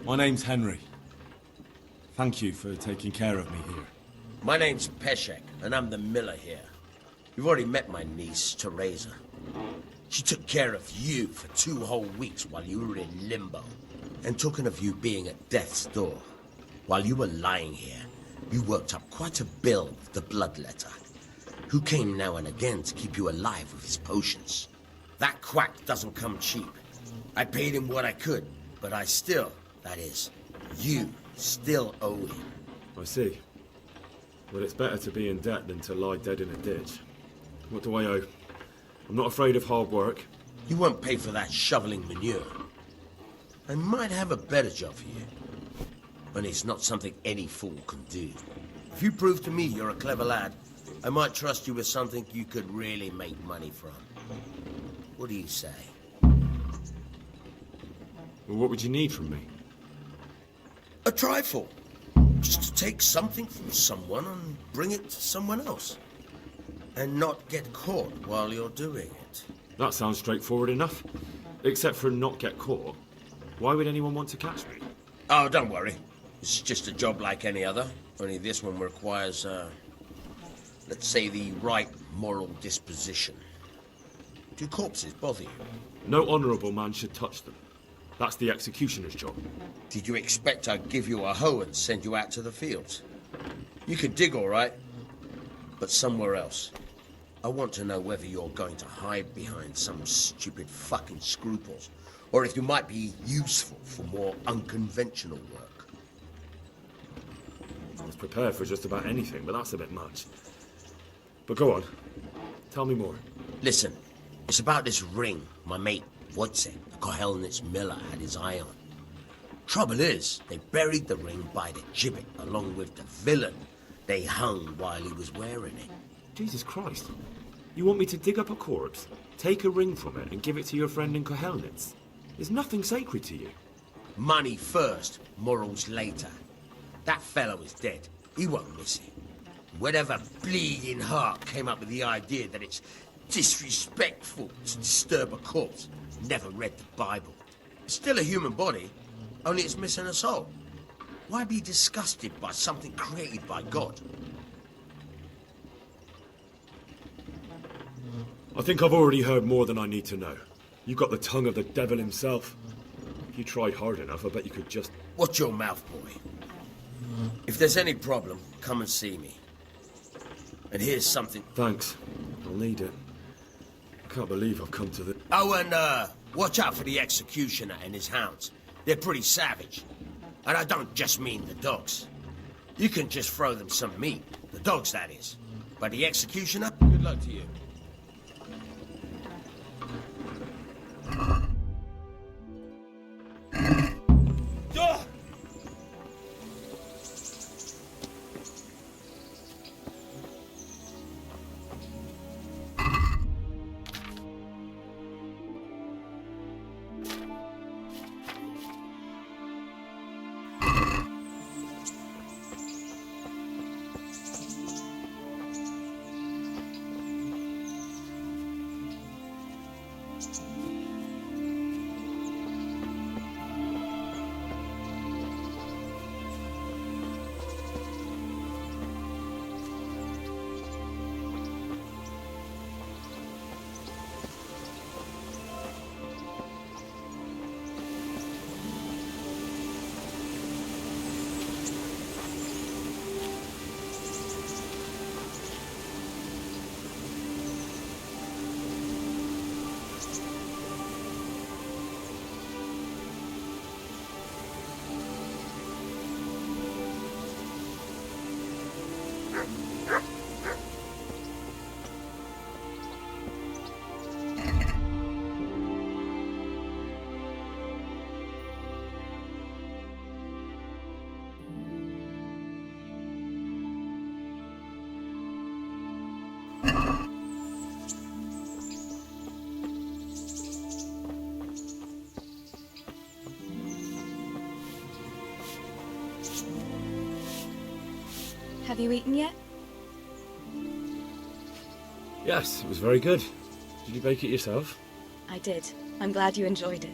My name's Henry. Thank you for taking care of me here. My name's Peshek, and I'm the miller here. You've already met my niece, Teresa. She took care of you for 2 whole weeks while you were in limbo. And talking of you being at death's door, while you were lying here, you worked up quite a bill with the bloodletter, who came now and again to keep you alive with his potions. That quack doesn't come cheap. I paid him what I could, but I still, that is, you still owe him. I see. Well, it's better to be in debt than to lie dead in a ditch. What do I owe? I'm not afraid of hard work. You won't pay for that shoveling manure. I might have a better job for you, but it's not something any fool can do. If you prove to me you're a clever lad, I might trust you with something you could really make money from. What do you say? Well, what would you need from me? A trifle. Just to take something from someone and bring it to someone else. And not get caught while you're doing it. That sounds straightforward enough. Except for not get caught. Why would anyone want to catch me? Oh, don't worry. It's just a job like any other. Only this one requires, let's say, the right moral disposition. Do corpses bother you? No honourable man should touch them. That's the executioner's job. Did you expect I'd give you a hoe and send you out to the fields? You can dig all right, but somewhere else. I want to know whether you're going to hide behind some stupid fucking scruples, or if you might be useful for more unconventional work. I was prepared for just about anything, but that's a bit much. But go on. Tell me more. Listen, it's about this ring my mate Wojciech, the Kohelnitz miller, had his eye on. Trouble is, they buried the ring by the gibbet along with the villain they hung while he was wearing it. Jesus Christ. You want me to dig up a corpse, take a ring from it, and give it to your friend in Kohelnitz? There's nothing sacred to you. Money first, morals later. That fellow is dead. He won't miss it. Whatever bleeding heart came up with the idea that it's disrespectful to disturb a corpse never read the Bible. It's still a human body, only it's missing a soul. Why be disgusted by something created by God? I think I've already heard more than I need to know. You've got the tongue of the devil himself. If you tried hard enough, I bet you could just... Watch your mouth, boy. If there's any problem, come and see me. And here's something... Thanks. I'll need it. I can't believe I've come to the... Oh, and, watch out for the executioner and his hounds. They're pretty savage. And I don't just mean the dogs. You can just throw them some meat. The dogs, that is. But the executioner, good luck to you. Have you eaten yet? Yes, it was very good. Did you bake it yourself? I did. I'm glad you enjoyed it.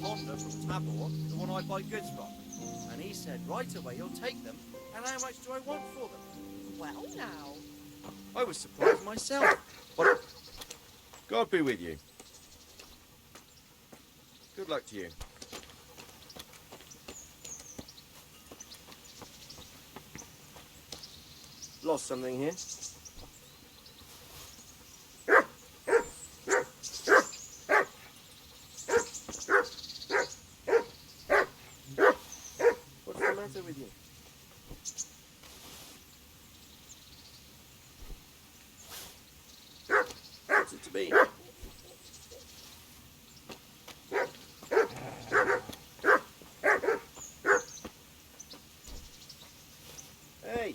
Honda from Tabor, the one I buy goods from. And he said right away he'll take them, and how much do I want for them? Well, now. I was surprised myself. But God be with you. Good luck to you. Lost something here. What's the matter with you? What's it to be? Hey!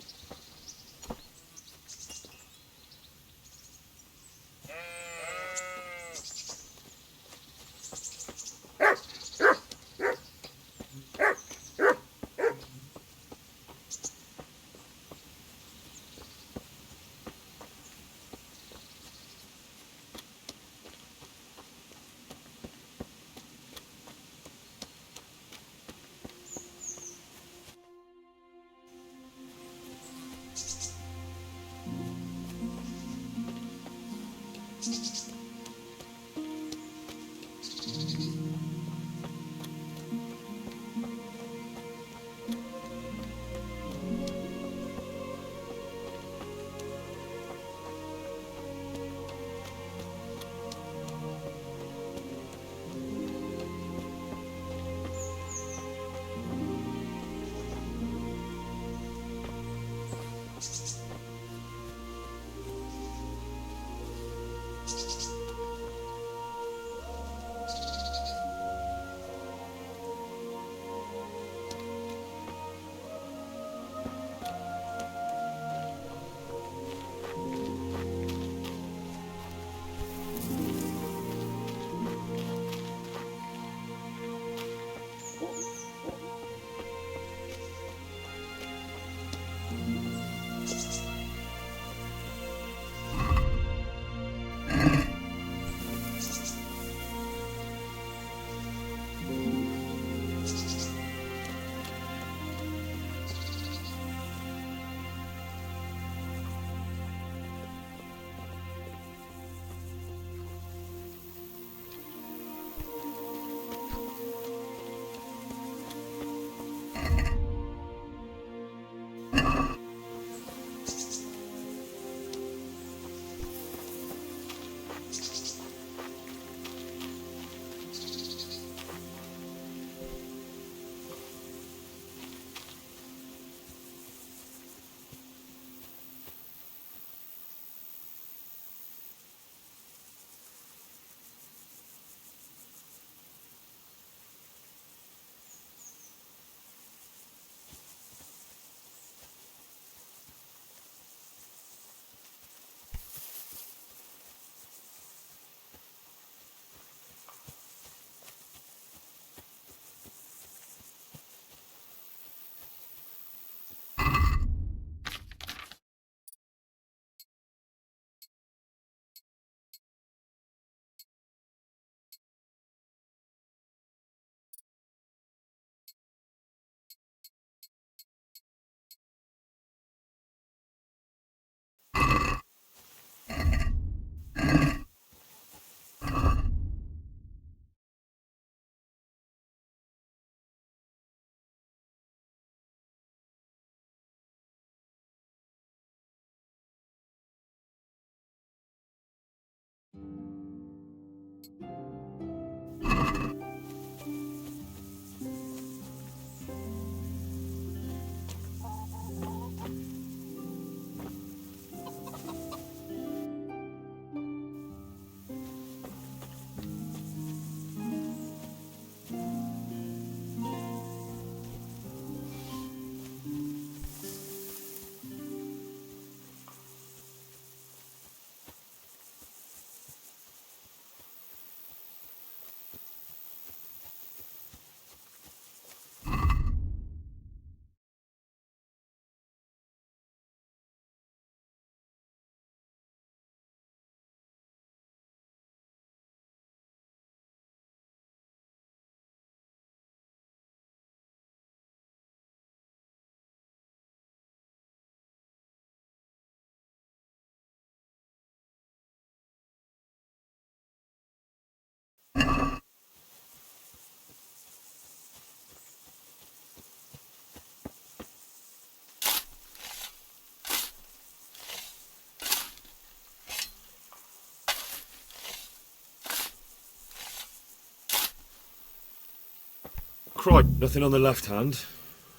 Crikey, nothing on the left hand.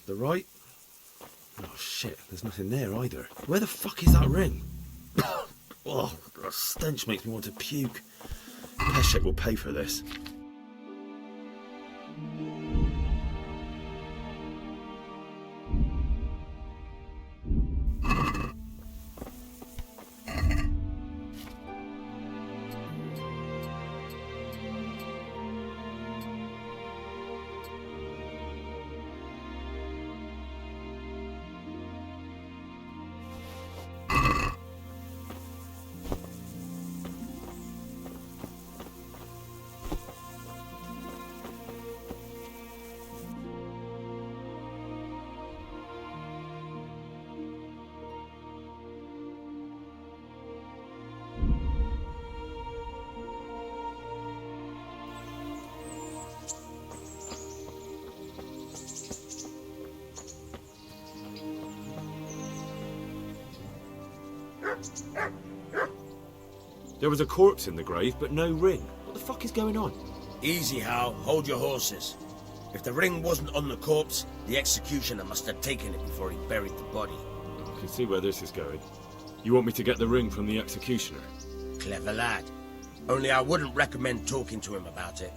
The right? Oh shit, there's nothing there either. Where the fuck is that ring? Oh, the stench makes me want to puke. Peshek will pay for this. There was a corpse in the grave, but no ring. What the fuck is going on? Easy, Hal. Hold your horses. If the ring wasn't on the corpse, the executioner must have taken it before he buried the body. I can see where this is going. You want me to get the ring from the executioner? Clever lad. Only I wouldn't recommend talking to him about it.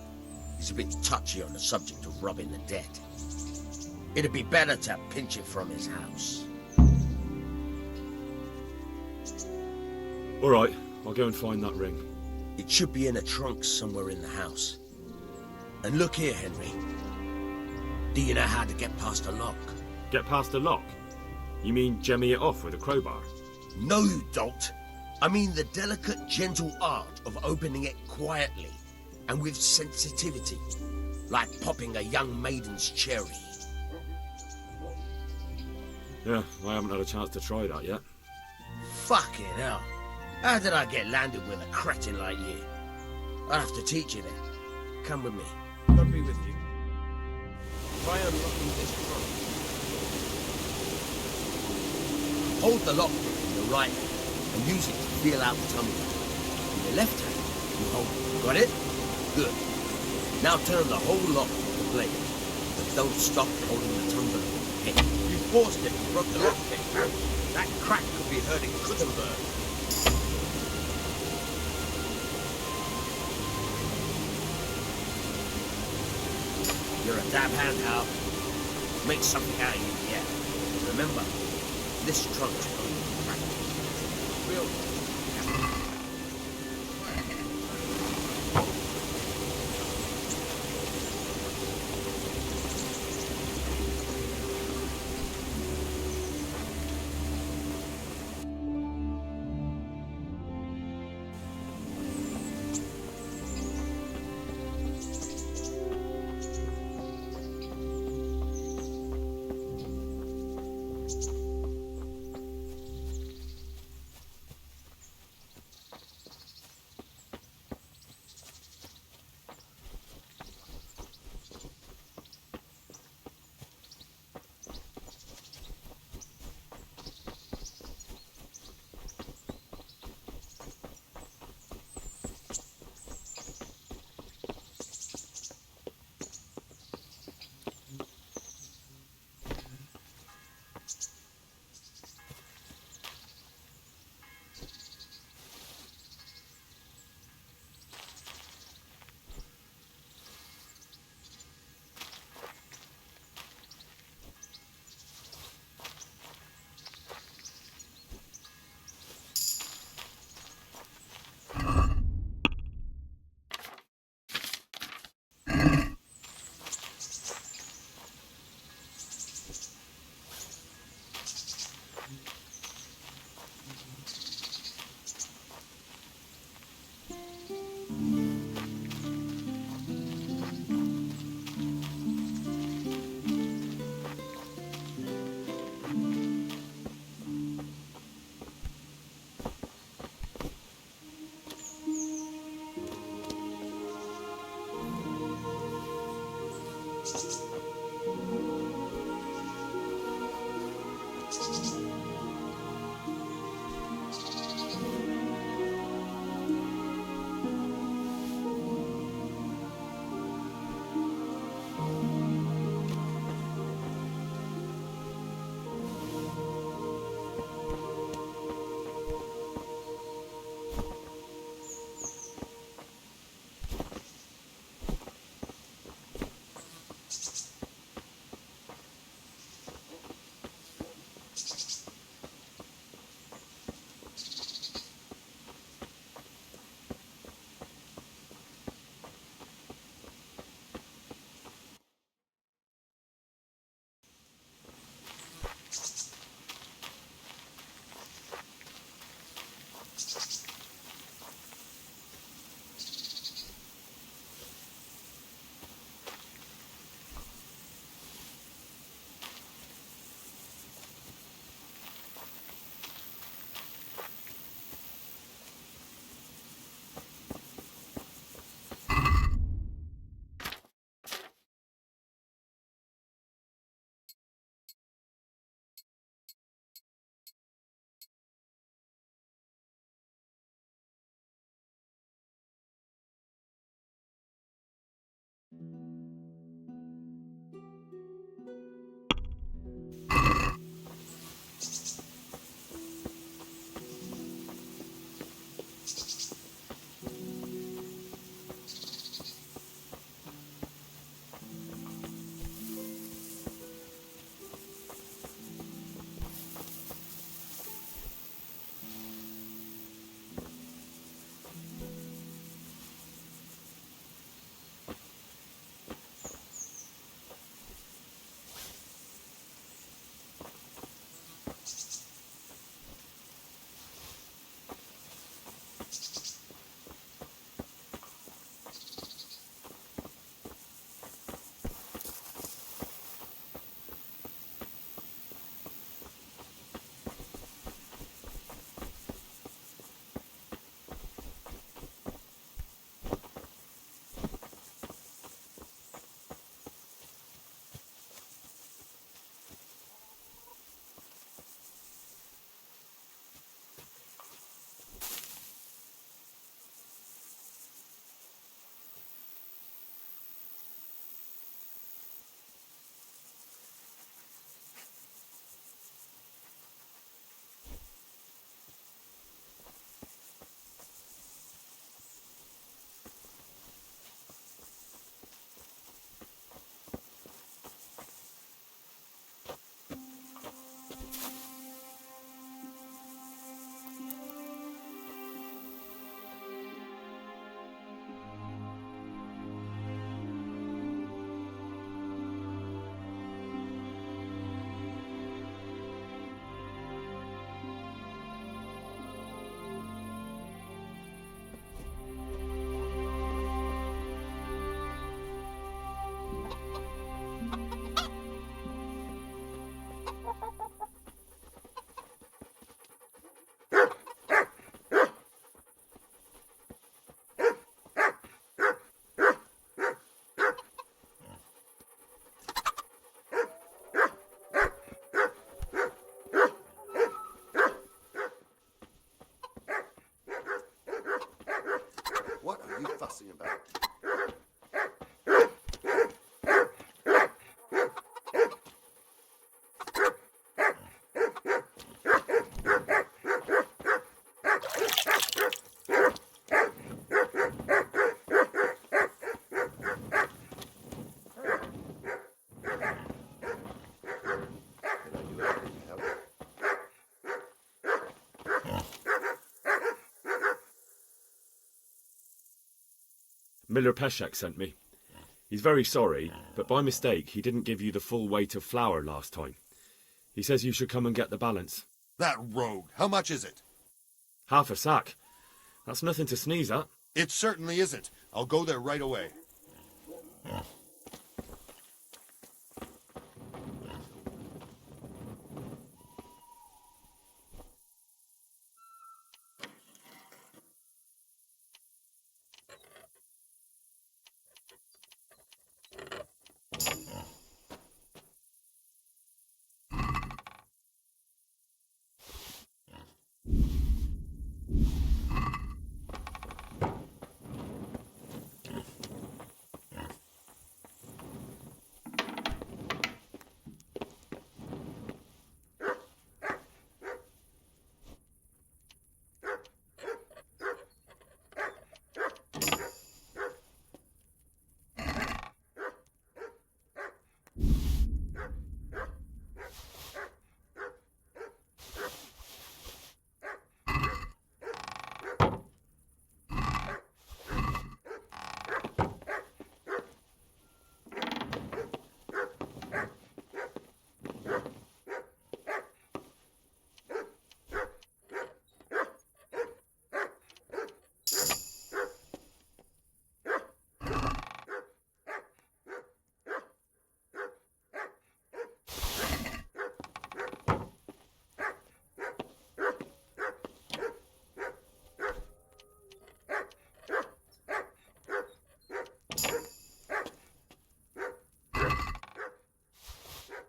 He's a bit touchy on the subject of robbing the dead. It'd be better to pinch it from his house. All right, I'll go and find that ring. It should be in a trunk somewhere in the house. And look here, Henry. Do you know how to get past a lock? Get past the lock? You mean jemmy it off with a crowbar? No, you don't. I mean the delicate, gentle art of opening it quietly and with sensitivity, like popping a young maiden's cherry. Yeah, I haven't had a chance to try that yet. Fucking hell. How did I get landed with a cretin like you? I'll have to teach you then. Come with me. I'll be with you. Try unlocking this trunk. Hold the lock in your right hand and use it to feel out the tumbler. In your left hand, you hold it. Got it? Good. Now turn the whole lock with the blade. But don't stop holding the tumbler with the pin. You forced it and broke the lock pin. That crack could be heard in Gutenberg. You're a dab hand, Hal. Make something out of you, yeah. Remember, this trunk's only practice. Real. fussing about. Miller Peshek sent me. He's very sorry, but by mistake he didn't give you the full weight of flour last time. He says you should come and get the balance. That rogue. How much is it? Half a sack. That's nothing to sneeze at. It certainly isn't. I'll go there right away.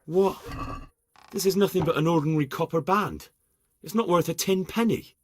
What? This is nothing but an ordinary copper band. It's not worth a 10 penny.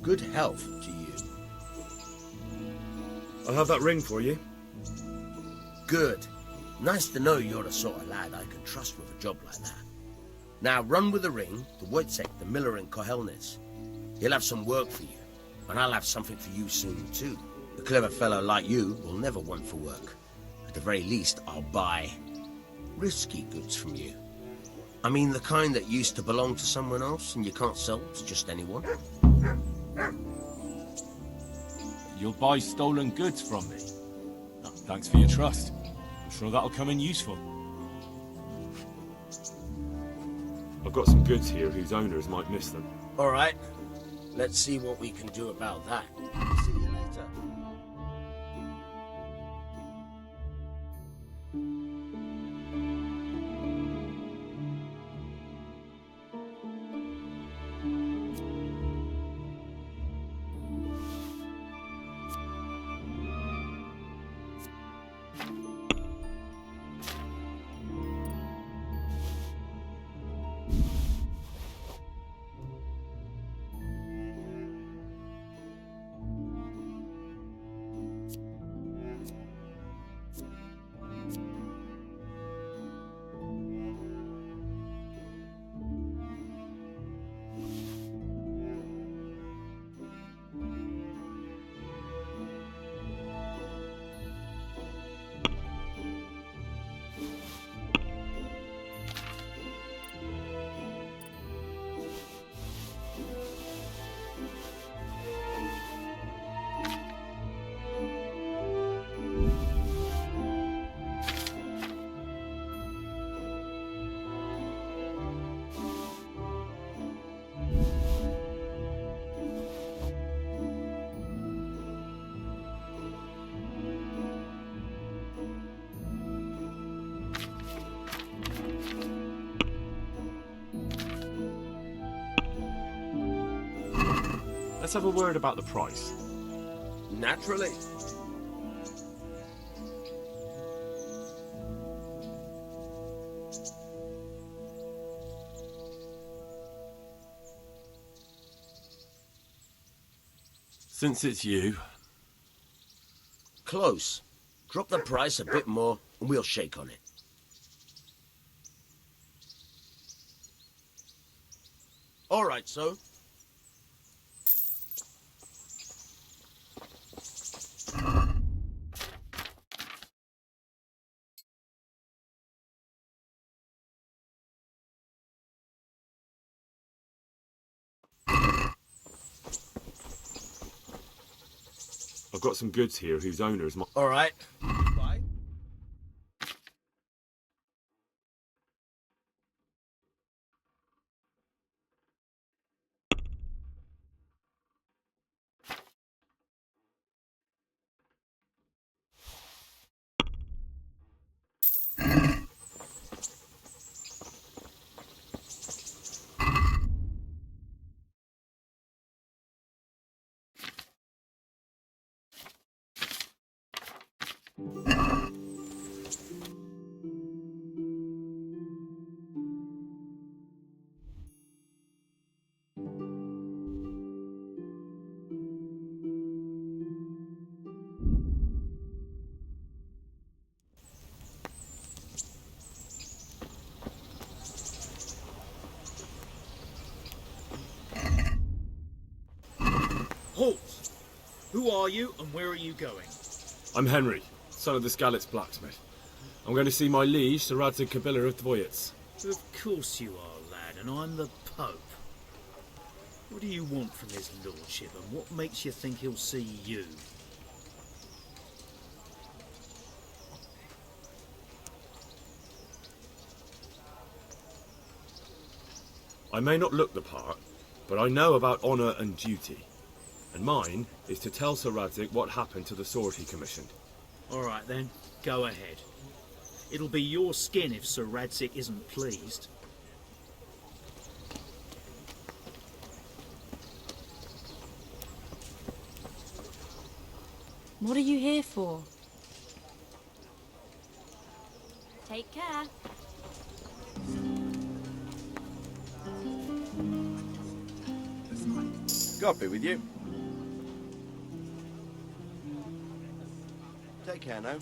Good health to you. I'll have that ring for you. Good. Nice to know you're the sort of lad I can trust with a job like that. Now run with the ring to Wojciech, the miller in Kohelnitz. He'll have some work for you, and I'll have something for you soon too. A clever fellow like you will never want for work. At the very least, I'll buy risky goods from you. I mean the kind that used to belong to someone else and you can't sell to just anyone. You'll buy stolen goods from me. Oh, thanks for your trust. I'm sure that'll come in useful. I've got some goods here whose owners might miss them. All right, let's see what we can do about that. See you later. Let's have a word about the price. Naturally. Since it's you, Close. Drop the price a bit more and we'll shake on it. All right, so. I've got some goods here whose owners might... All right. Bye. Who are you and where are you going? I'm Henry, son of the Skalitz blacksmith. I'm going to see my liege, Sir Radzig Kabila of Dvoyets. Of course you are, lad, and I'm the Pope. What do you want from his lordship, and what makes you think he'll see you? I may not look the part, but I know about honour and duty. And mine is to tell Sir Radzig what happened to the sword he commissioned. All right then, go ahead. It'll be your skin if Sir Radzig isn't pleased. What are you here for? Take care. God be with you. Take care now.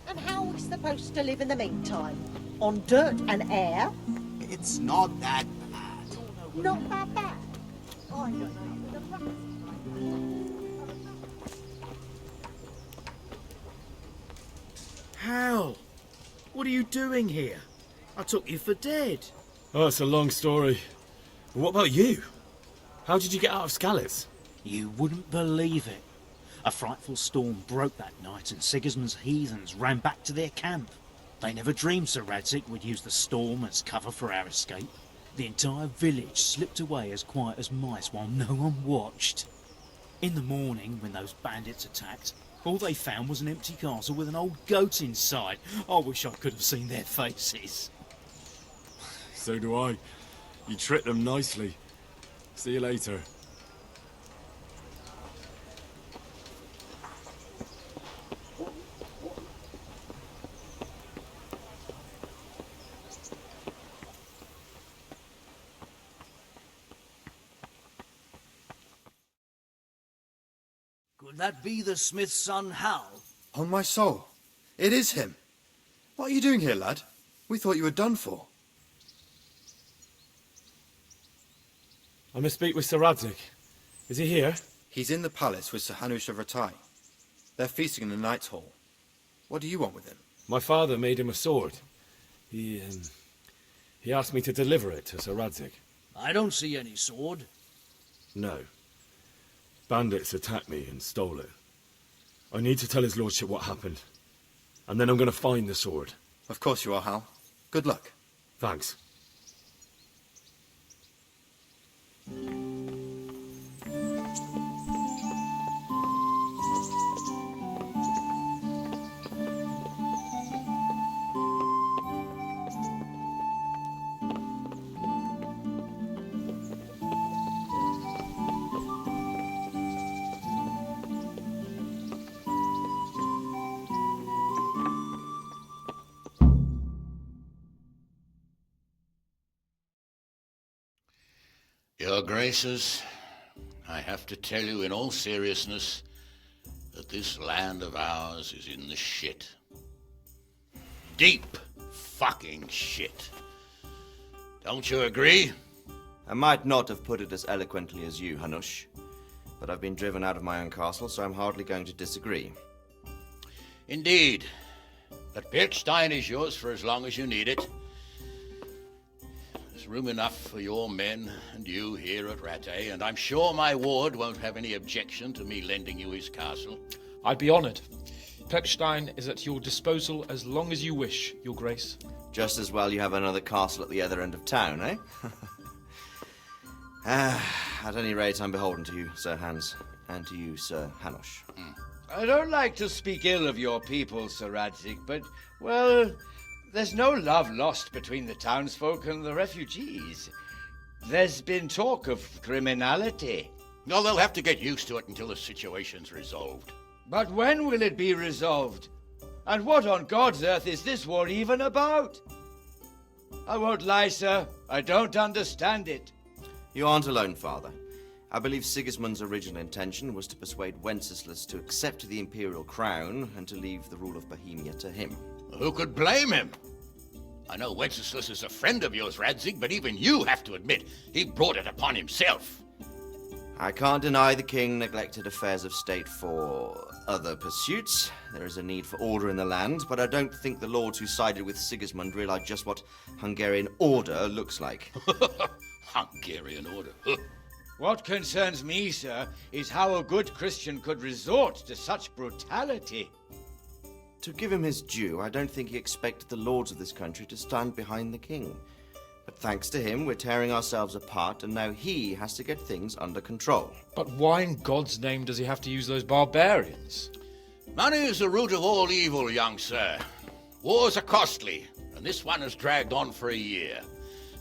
And how are we supposed to live in the meantime? On dirt and air? It's not that bad. Not that bad. I don't know. The rats. Hal! What are you doing here? I took you for dead. Oh, it's a long story. But what about you? How did you get out of Skalitz? You wouldn't believe it. A frightful storm broke that night and Sigismund's heathens ran back to their camp. They never dreamed Sir Radzig would use the storm as cover for our escape. The entire village slipped away as quiet as mice while no one watched. In the morning, when those bandits attacked, all they found was an empty castle with an old goat inside. I wish I could have seen their faces. So do I. You tricked them nicely. See you later. Could that be the smith's son, Hal? On my soul. It is him. What are you doing here, lad? We thought you were done for. I must speak with Sir Radzig. Is he here? He's in the palace with Sir Hanush of Rattay. They're feasting in the Knight's Hall. What do you want with him? My father made him a sword. He asked me to deliver it to Sir Radzig. I don't see any sword. No. Bandits attacked me and stole it. I need to tell his lordship what happened. And then I'm going to find the sword. Of course you are, Hal. Good luck. Thanks. Your Graces, I have to tell you in all seriousness that this land of ours is in the shit. Deep fucking shit. Don't you agree? I might not have put it as eloquently as you, Hanush, but I've been driven out of my own castle, so I'm hardly going to disagree. Indeed. But Pirkstein is yours for as long as you need it. There's room enough for your men and you here at Rattay, and I'm sure my ward won't have any objection to me lending you his castle. I'd be honoured. Pirkstein is at your disposal as long as you wish, Your Grace. Just as well you have another castle at the other end of town, eh? At any rate, I'm beholden to you, Sir Hans, and to you, Sir Hanush. I don't like to speak ill of your people, Sir Radzig, but, well, there's no love lost between the townsfolk and the refugees. There's been talk of criminality. No, they'll have to get used to it until the situation's resolved. But when will it be resolved? And what on God's earth is this war even about? I won't lie, sir. I don't understand it. You aren't alone, Father. I believe Sigismund's original intention was to persuade Wenceslas to accept the imperial crown and to leave the rule of Bohemia to him. Who could blame him? I know Wenceslas is a friend of yours, Radzig, but even you have to admit he brought it upon himself. I can't deny the king neglected affairs of state for other pursuits. There is a need for order in the land, but I don't think the lords who sided with Sigismund realized just what Hungarian order looks like. Hungarian order? What concerns me, sir, is how a good Christian could resort to such brutality. To give him his due, I don't think he expected the lords of this country to stand behind the king. But thanks to him, we're tearing ourselves apart, and now he has to get things under control. But why in God's name does he have to use those barbarians? Money is the root of all evil, young sir. Wars are costly, and this one has dragged on for a year.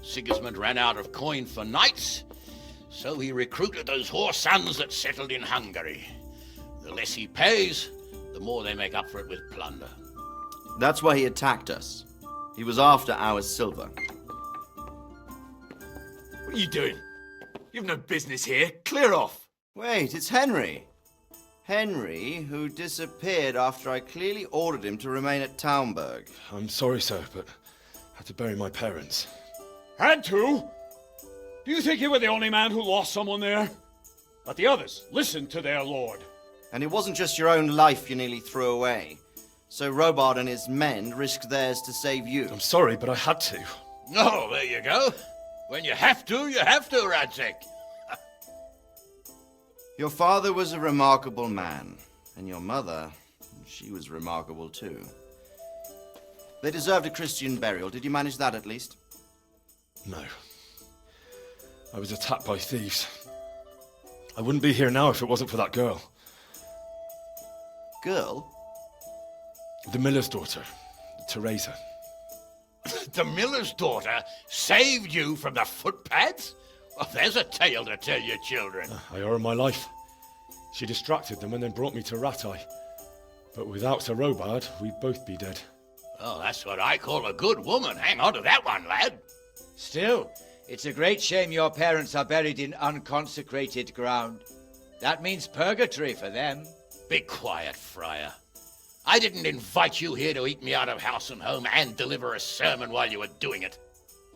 Sigismund ran out of coin for knights, so he recruited those whore sons that settled in Hungary. The less he pays, the more they make up for it with plunder. That's why he attacked us. He was after our silver. What are you doing? You've no business here. Clear off. Wait, it's Henry. Henry, who disappeared after I clearly ordered him to remain at Taunberg. I'm sorry, sir, but I had to bury my parents. Had to? Do you think you were the only man who lost someone there? But the others listened to their lord. And it wasn't just your own life you nearly threw away. So Robard and his men risked theirs to save you. I'm sorry, but I had to. Oh, there you go. When you have to, Radzik. Your father was a remarkable man, and your mother, she was remarkable too. They deserved a Christian burial. Did you manage that at least? No. I was attacked by thieves. I wouldn't be here now if it wasn't for that girl. Girl? The miller's daughter, Teresa. The miller's daughter saved you from the footpads? Well, there's a tale to tell your children. I owe her my life. She distracted them and then brought me to Ratai. But without Sir Robard, we'd both be dead. Oh, that's what I call a good woman. Hang on to that one, lad. Still, it's a great shame your parents are buried in unconsecrated ground. That means purgatory for them. Be quiet, friar. I didn't invite you here to eat me out of house and home and deliver a sermon while you were doing it.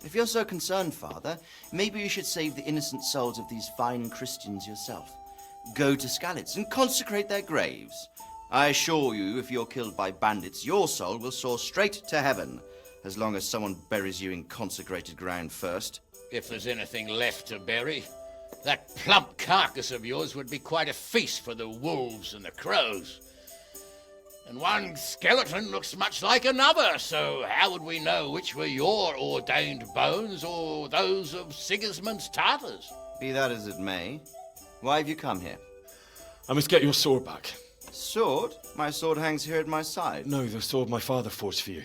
If you're so concerned, Father, maybe you should save the innocent souls of these fine Christians yourself. Go to Skalitz and consecrate their graves. I assure you, if you're killed by bandits, your soul will soar straight to heaven, as long as someone buries you in consecrated ground first. If there's anything left to bury, that plump carcass of yours would be quite a feast for the wolves and the crows. And one skeleton looks much like another, so how would we know which were your ordained bones or those of Sigismund's Tartars? Be that as it may, why have you come here? I must get your sword back. Sword? My sword hangs here at my side. No, the sword my father forged for you.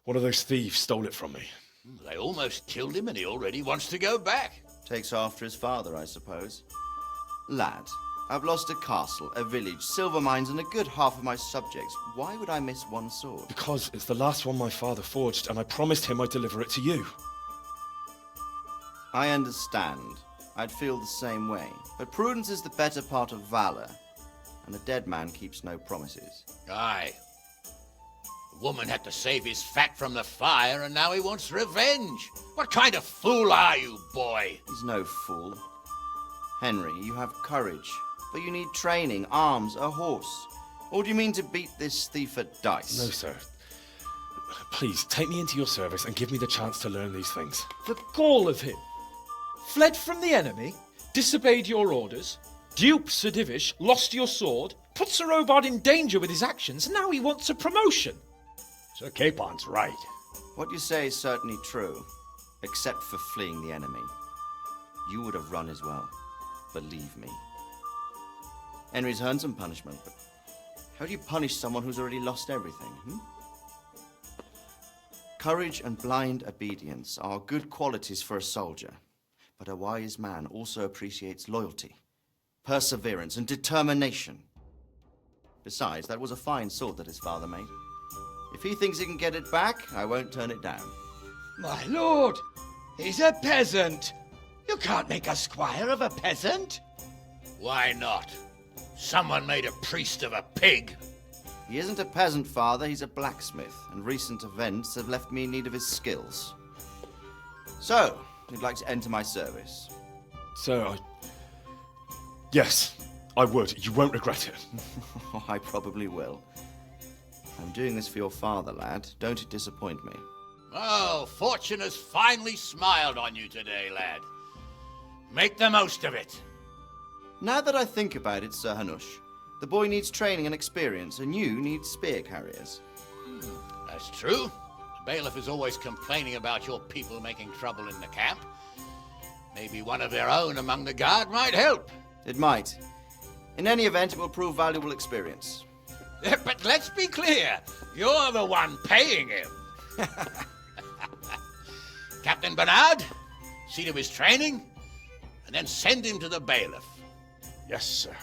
One of those thieves stole it from me. They almost killed him and he already wants to go back. Takes after his father, I suppose. Lad, I've lost a castle, a village, silver mines, and a good half of my subjects. Why would I miss one sword? Because it's the last one my father forged, and I promised him I'd deliver it to you. I understand. I'd feel the same way. But prudence is the better part of valor, and a dead man keeps no promises. Aye. A woman had to save his fat from the fire, and now he wants revenge. What kind of fool are you, boy? He's no fool. Henry, you have courage, but you need training, arms, a horse. Or do you mean to beat this thief at dice? No, sir. Please, take me into your service and give me the chance to learn these things. The gall of him. Fled from the enemy, disobeyed your orders, duped Sir Divish, lost your sword, put Sir Robard in danger with his actions, and now he wants a promotion. Sir Capon's right. What you say is certainly true, except for fleeing the enemy. You would have run as well, believe me. Henry's earned some punishment, but how do you punish someone who's already lost everything, Courage and blind obedience are good qualities for a soldier, but a wise man also appreciates loyalty, perseverance, and determination. Besides, that was a fine sword that his father made. If he thinks he can get it back, I won't turn it down. My lord, he's a peasant. You can't make a squire of a peasant. Why not? Someone made a priest of a pig. He isn't a peasant, Father. He's a blacksmith, and recent events have left me in need of his skills. So, you'd like to enter my service? Sir, Yes, I would. You won't regret it. Oh, I probably will. I'm doing this for your father, lad. Don't it disappoint me. Oh, fortune has finally smiled on you today, lad. Make the most of it. Now that I think about it, Sir Hanush, the boy needs training and experience, and you need spear carriers. That's true. The bailiff is always complaining about your people making trouble in the camp. Maybe one of their own among the guard might help. It might. In any event, it will prove valuable experience. But let's be clear, you're the one paying him. Captain Bernard, see to his training, and then send him to the bailiff. Yes, sir.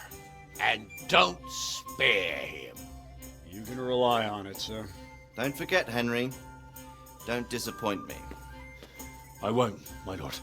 And don't spare him. You can rely on it, sir. Don't forget, Henry. Don't disappoint me. I won't, my lord.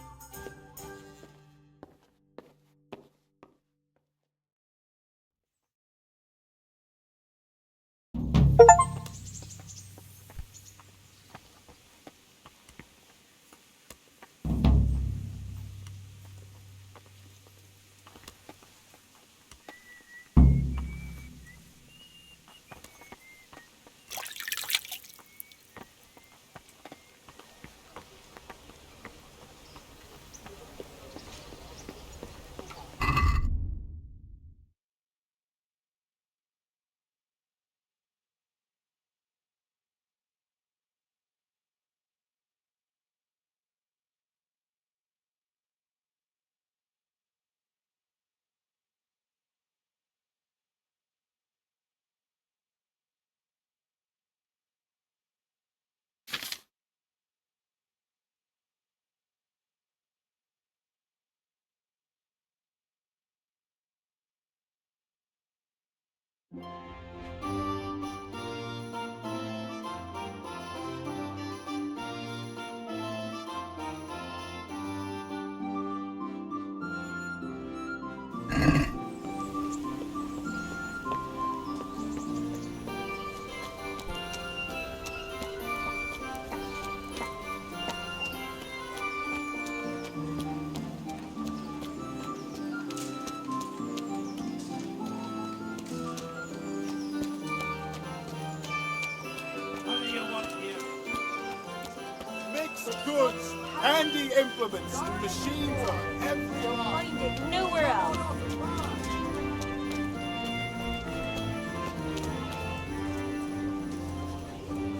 Goods, handy implements, and machines of every kind. Find it nowhere else.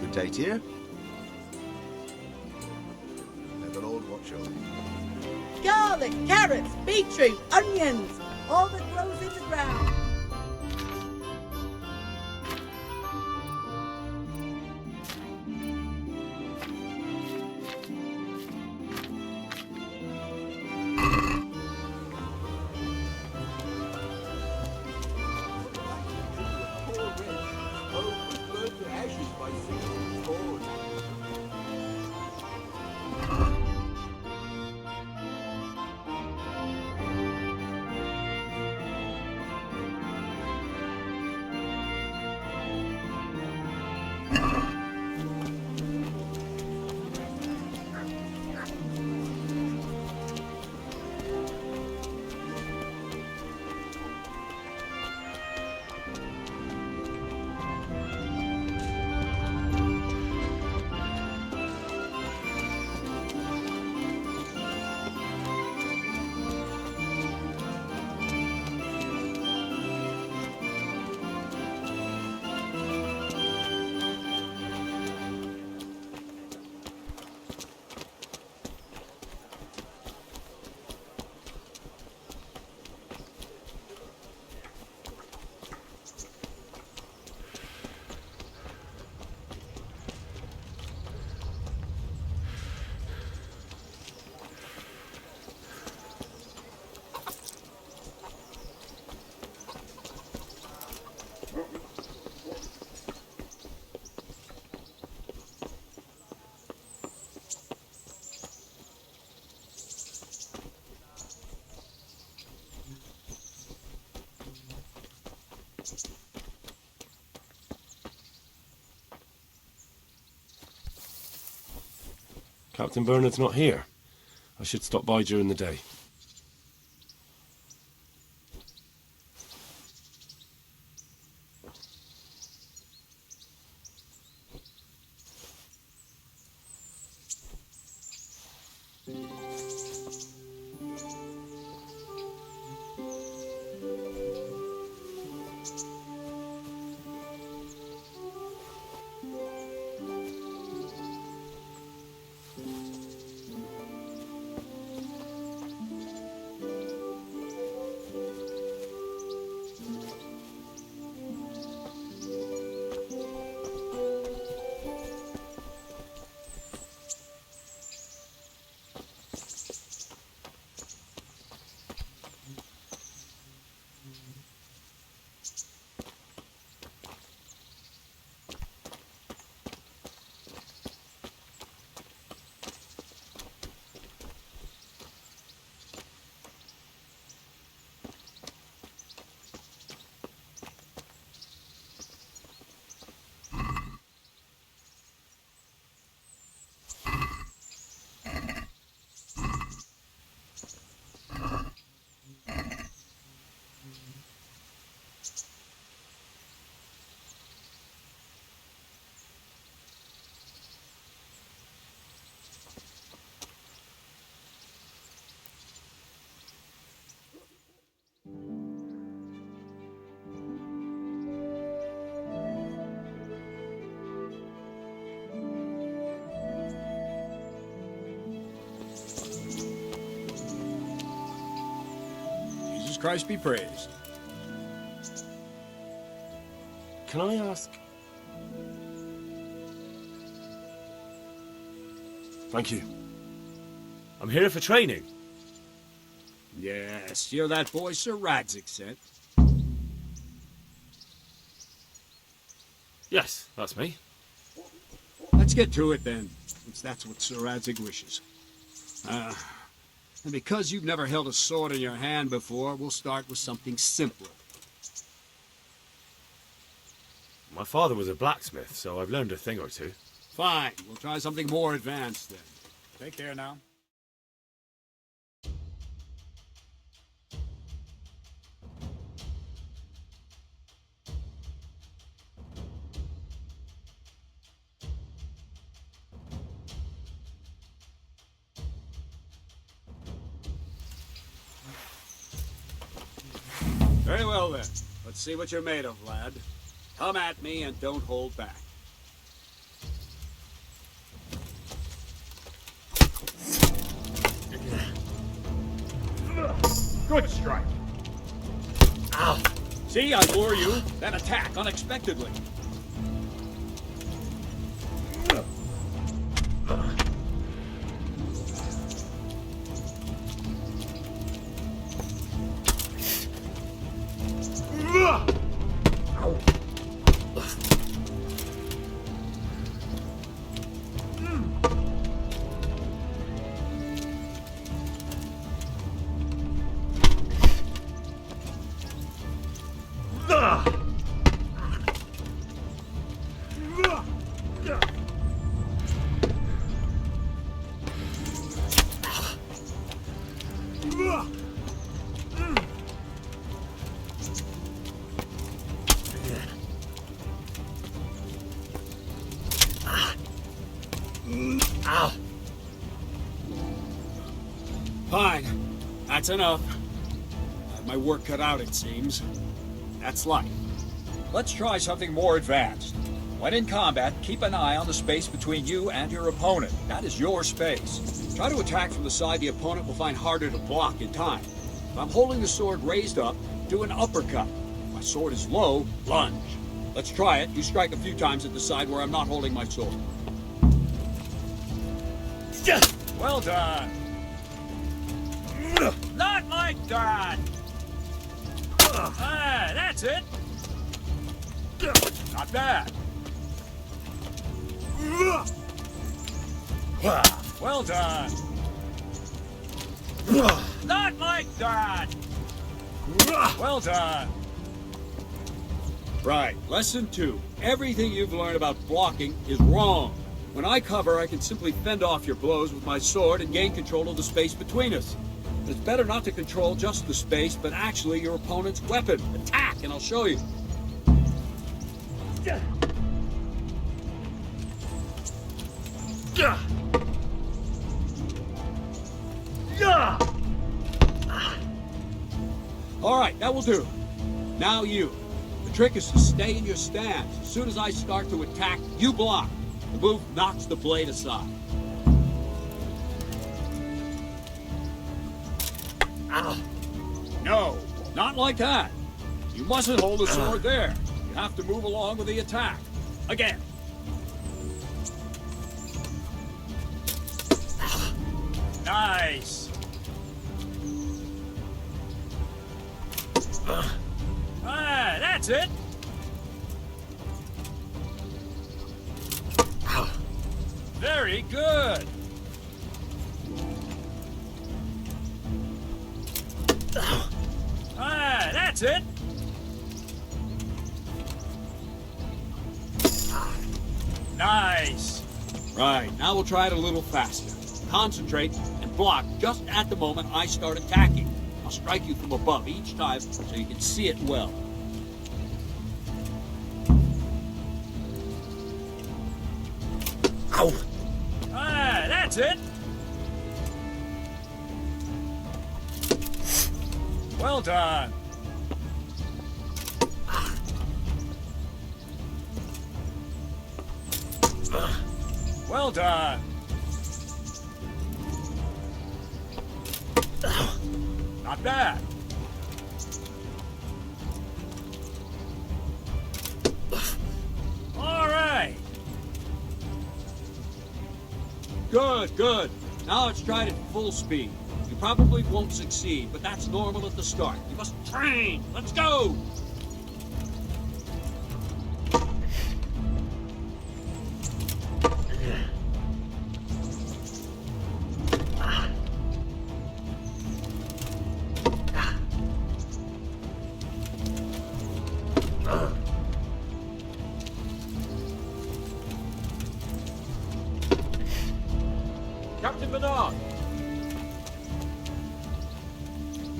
Good day to you. May the Lord watch over you. Garlic, carrots, beetroot, onions, all that grows in the ground. Captain Bernard's not here. I should stop by during the day. Christ be praised. Can I ask? Thank you. I'm here for training. Yes, you're that boy Sir Radzik sent. Yes, that's me. Let's get to it then, since that's what Sir Radzik wishes. And because you've never held a sword in your hand before, we'll start with something simpler. My father was a blacksmith, so I've learned a thing or two. Fine, we'll try something more advanced then. Take care now. Very well then. Let's see what you're made of, lad. Come at me and don't hold back. Good strike. Ow. See, I lure you, then attack unexpectedly. Ow. Fine. That's enough. Had my work cut out, it seems. That's life. Let's try something more advanced. When in combat, keep an eye on the space between you and your opponent. That is your space. Try to attack from the side the opponent will find harder to block in time. If I'm holding the sword raised up, do an uppercut. If my sword is low, lunge. Let's try it. You strike a few times at the side where I'm not holding my sword. Well done. Not like that. Ah, that's it. Not bad. Well done. Not like that. Well done. Right, lesson 2. Everything you've learned about blocking is wrong. When I cover, I can simply fend off your blows with my sword and gain control of the space between us. But it's better not to control just the space, but actually your opponent's weapon. Attack, and I'll show you. All right, that will do. Now you. The trick is to stay in your stance. As soon as I start to attack, you block. The move knocks the blade aside. Ow. No, not like that. You mustn't hold the sword there. You have to move along with the attack. Again. Nice. Ah, that's it. Very good. Ah, that's it. Nice. Right, now we'll try it a little faster. Concentrate and block just at the moment I start attacking. I'll strike you from above each time so you can see it well. Ow. Ah, that's it. Well done. Well done. Not bad. Good, good. Now let's try it at full speed. You probably won't succeed, but that's normal at the start. You must train. Let's go! Captain Bernard!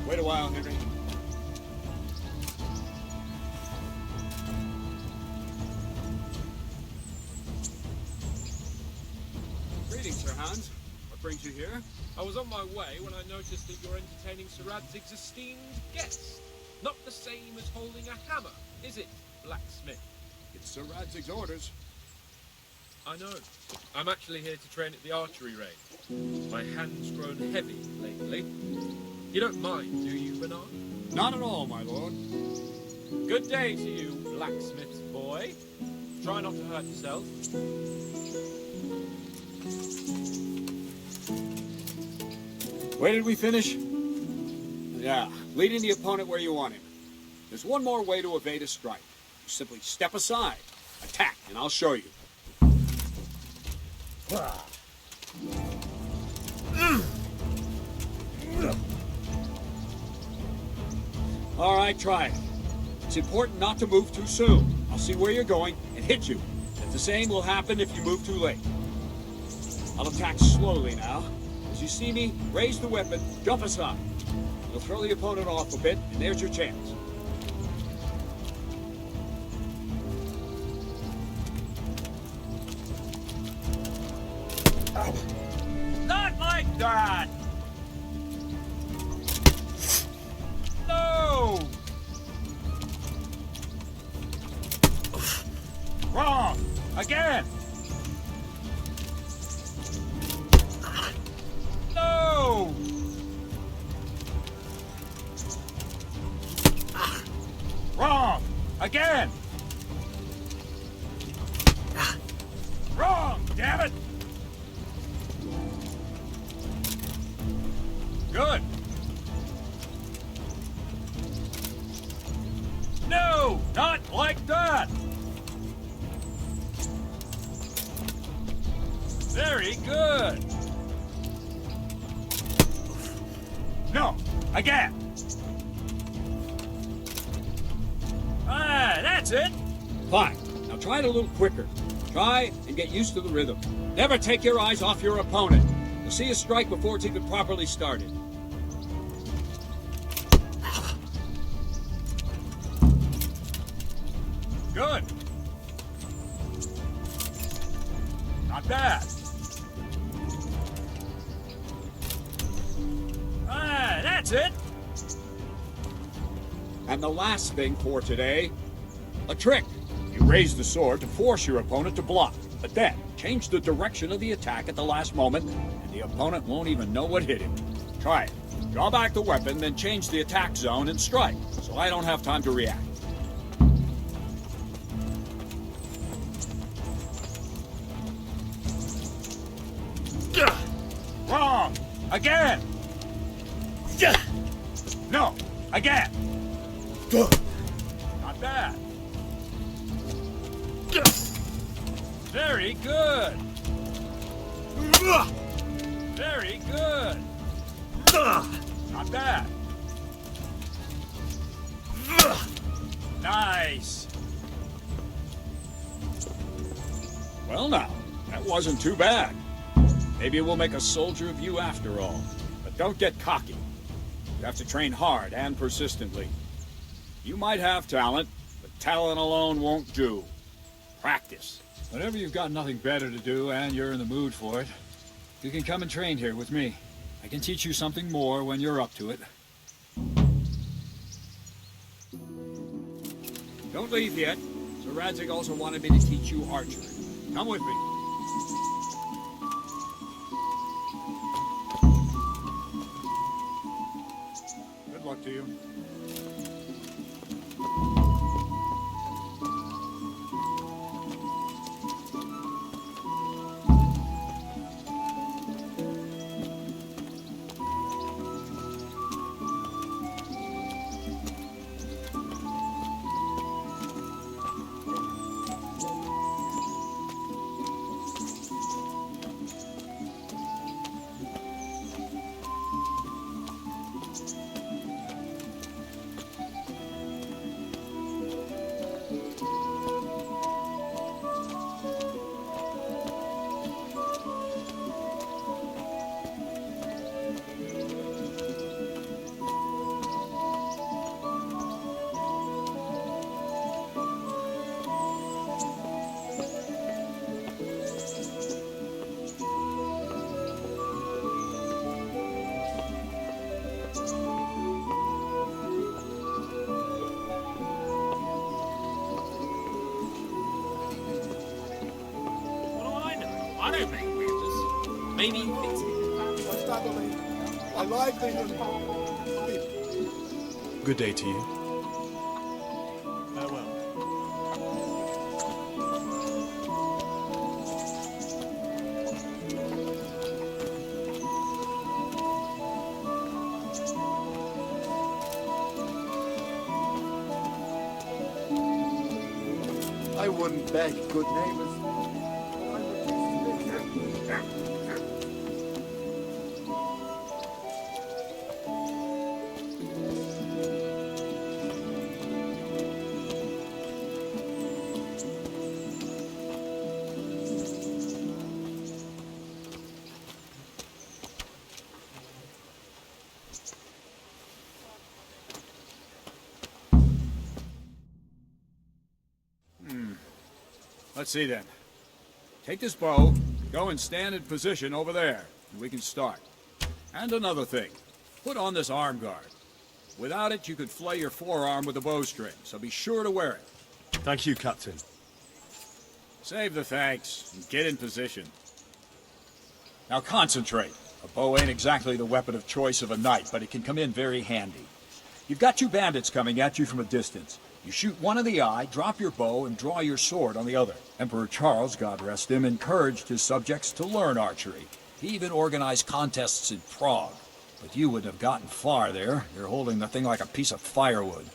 Wait a while, Henry. Greetings, Sir Hans. What brings you here? I was on my way when I noticed that you're entertaining Sir Radzig's esteemed guest. Not the same as holding a hammer, is it, blacksmith? It's Sir Radzig's orders. I know. I'm actually here to train at the archery range. My hand's grown heavy lately. You don't mind, do you, Bernard? Not at all, my lord. Good day to you, blacksmith's boy. Try not to hurt yourself. Where did we finish? Yeah, leading the opponent where you want him. There's one more way to evade a strike. You simply step aside, attack, and I'll show you. All right, try it. It's important not to move too soon. I'll see where you're going and hit you. And the same will happen if you move too late. I'll attack slowly now. As you see me, raise the weapon, jump aside. You'll throw the opponent off a bit, and there's your chance. Not like that! No! Wrong! Again! No! Wrong! Again! Wrong! Damn it! Good! No! Not like that! Very good! No! Again! Ah, that's it! Fine. Now try it a little quicker. Try and get used to the rhythm. Never take your eyes off your opponent. You'll see a strike before it's even properly started. Good! Not bad! Ah, that's it! And the last thing for today, a trick. You raise the sword to force your opponent to block, but then change the direction of the attack at the last moment, and the opponent won't even know what hit him. Try it. Draw back the weapon, then change the attack zone and strike, so I don't have time to react. Wrong! Again! No! Again! Not bad! Very good! Very good! Not bad! Nice! Well now, that wasn't too bad. Maybe we'll make a soldier of you after all. But don't get cocky. You have to train hard and persistently. You might have talent, but talent alone won't do. Practice. Whenever you've got nothing better to do and you're in the mood for it, you can come and train here with me. I can teach you something more when you're up to it. Don't leave yet. Sir Radzig also wanted me to teach you archery. Come with me. Good luck to you. I don't think we'll just... Maybe fix it. A livelihood. Good day to you. Farewell. I wouldn't beg good neighbors. Let's see then. Take this bow, go and stand in position over there, and we can start. And another thing, put on this arm guard. Without it, you could flay your forearm with a bowstring, so be sure to wear it. Thank you, Captain. Save the thanks, and get in position. Now concentrate. A bow ain't exactly the weapon of choice of a knight, but it can come in very handy. You've got two bandits coming at you from a distance. You shoot one in the eye, drop your bow, and draw your sword on the other. Emperor Charles, God rest him, encouraged his subjects to learn archery. He even organized contests in Prague. But you wouldn't have gotten far there. You're holding the thing like a piece of firewood.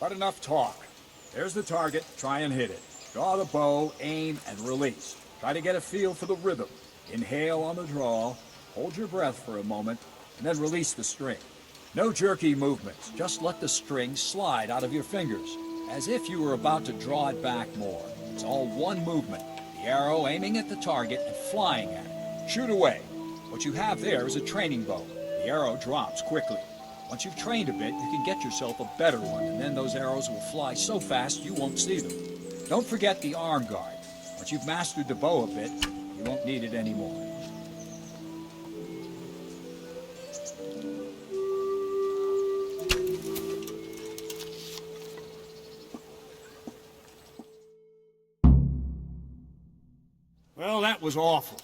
But enough talk. There's the target. Try and hit it. Draw the bow, aim, and release. Try to get a feel for the rhythm. Inhale on the draw, hold your breath for a moment, and then release the string. No jerky movements, just let the string slide out of your fingers, as if you were about to draw it back more. It's all one movement, the arrow aiming at the target and flying at it. Shoot away. What you have there is a training bow. The arrow drops quickly. Once you've trained a bit, you can get yourself a better one, and then those arrows will fly so fast you won't see them. Don't forget the arm guard. Once you've mastered the bow a bit, you won't need it anymore. Well, that was awful.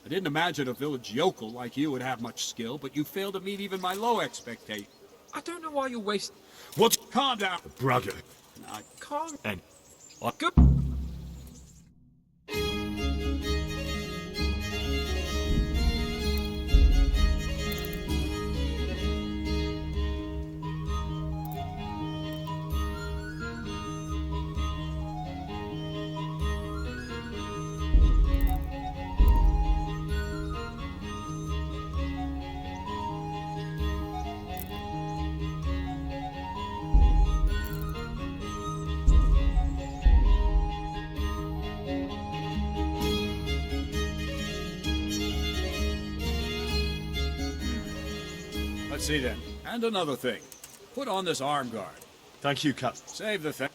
I didn't imagine a village yokel like you would have much skill, but you failed to meet even my low expectation. I don't know why you're wasting... What? Calm down. Brother. I can't... And... Good... Let's see then. And another thing. Put on this arm guard. Thank you, Captain. Save the thing.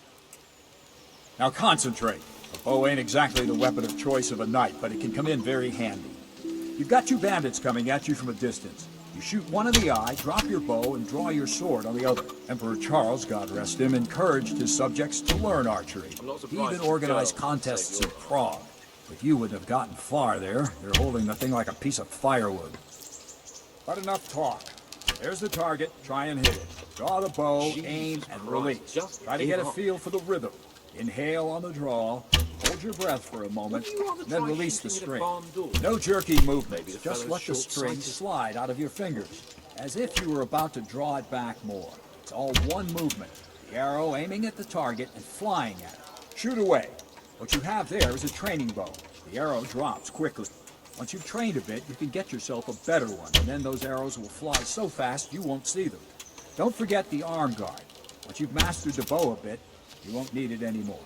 Now concentrate. A bow ain't exactly the weapon of choice of a knight, but it can come in very handy. You've got two bandits coming at you from a distance. You shoot one in the eye, drop your bow, and draw your sword on the other. Emperor Charles, God rest him, encouraged his subjects to learn archery. He even organized contests in Prague. But you wouldn't have gotten far there. You're holding the thing like a piece of firewood. But enough talk. There's the target. Try and hit it. Draw the bow, aim, and release. Try to get a feel for the rhythm. Inhale on the draw. Hold your breath for a moment, then release the string. No jerky movements. Just let the string slide out of your fingers, as if you were about to draw it back more. It's all one movement. The arrow aiming at the target and flying at it. Shoot away. What you have there is a training bow. The arrow drops quickly. Once you've trained a bit, you can get yourself a better one, and then those arrows will fly so fast you won't see them. Don't forget the arm guard. Once you've mastered the bow a bit, you won't need it anymore.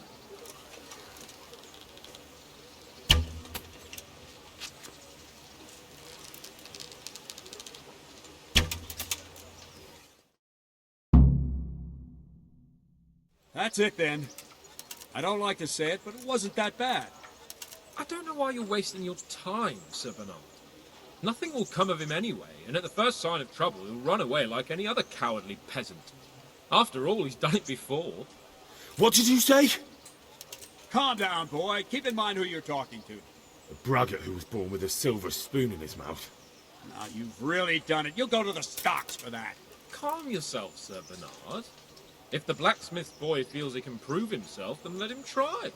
That's it then. I don't like to say it, but it wasn't that bad. I don't know why you're wasting your time, Sir Bernard. Nothing will come of him anyway, and at the first sign of trouble, he'll run away like any other cowardly peasant. After all, he's done it before. What did you say? Calm down, boy. Keep in mind who you're talking to. A braggart who was born with a silver spoon in his mouth. Now, you've really done it. You'll go to the stocks for that. Calm yourself, Sir Bernard. If the blacksmith boy feels he can prove himself, then let him try.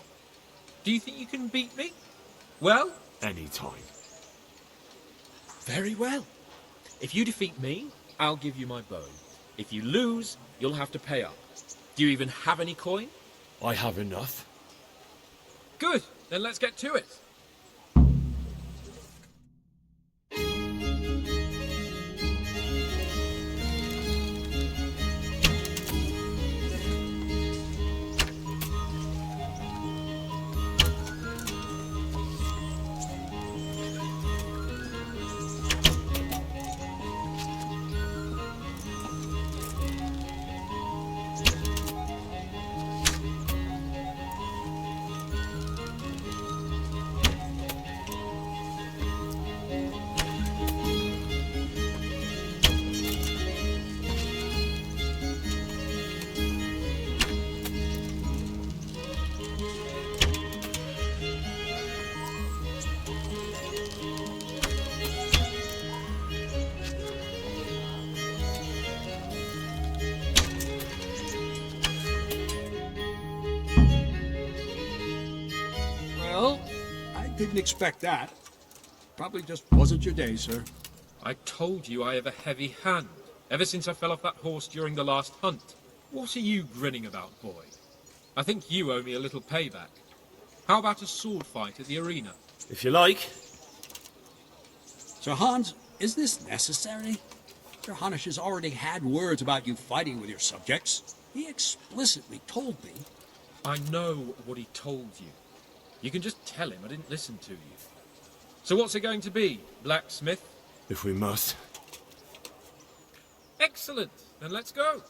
Do you think you can beat me? Well? Any time. Very well. If you defeat me, I'll give you my bow. If you lose, you'll have to pay up. Do you even have any coin? I have enough. Good. Then let's get to it. Well, I didn't expect that. Probably just wasn't your day, sir. I told you I have a heavy hand, ever since I fell off that horse during the last hunt. What are you grinning about, boy? I think you owe me a little payback. How about a sword fight at the arena? If you like. Sir Hans, is this necessary? Sir Hanush has already had words about you fighting with your subjects. He explicitly told me. I know what he told you. You can just tell him I didn't listen to you. So what's it going to be, blacksmith? If we must. Excellent. Then let's go.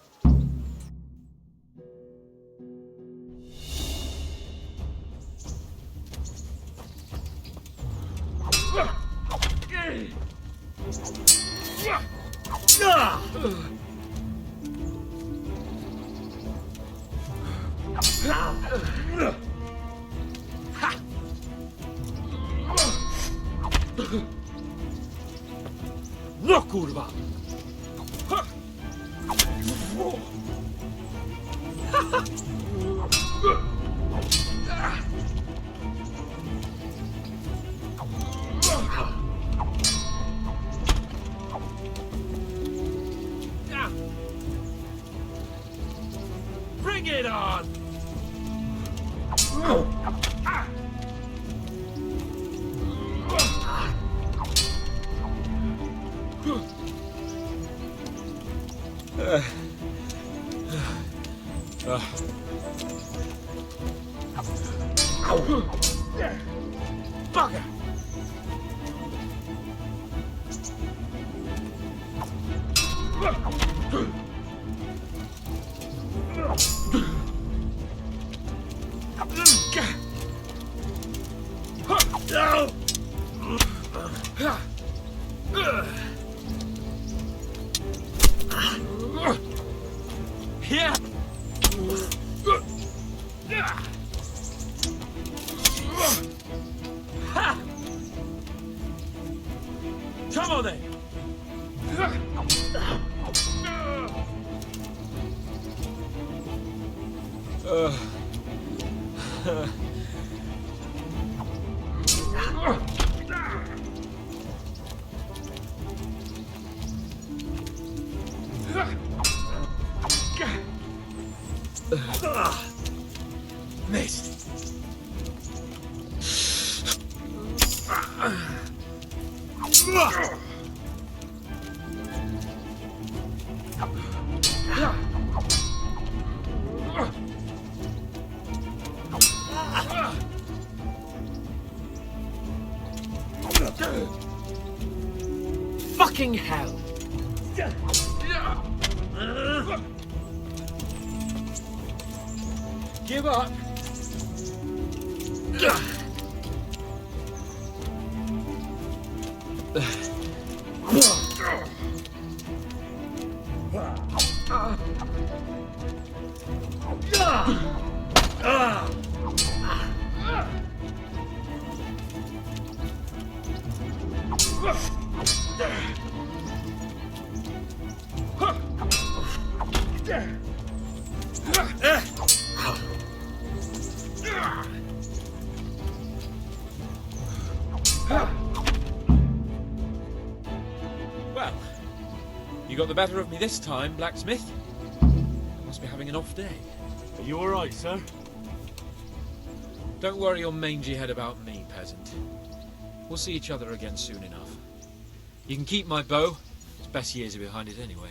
No, kurwa! Bring it on! Bugger! Here! Come on then! Missed. Fucking hell! Give up! Well, you got the better of me this time, blacksmith. I must be having an off day. Are you alright, sir? Don't worry your mangy head about me, peasant. We'll see each other again soon enough. You can keep my bow. Its best years are behind it anyway.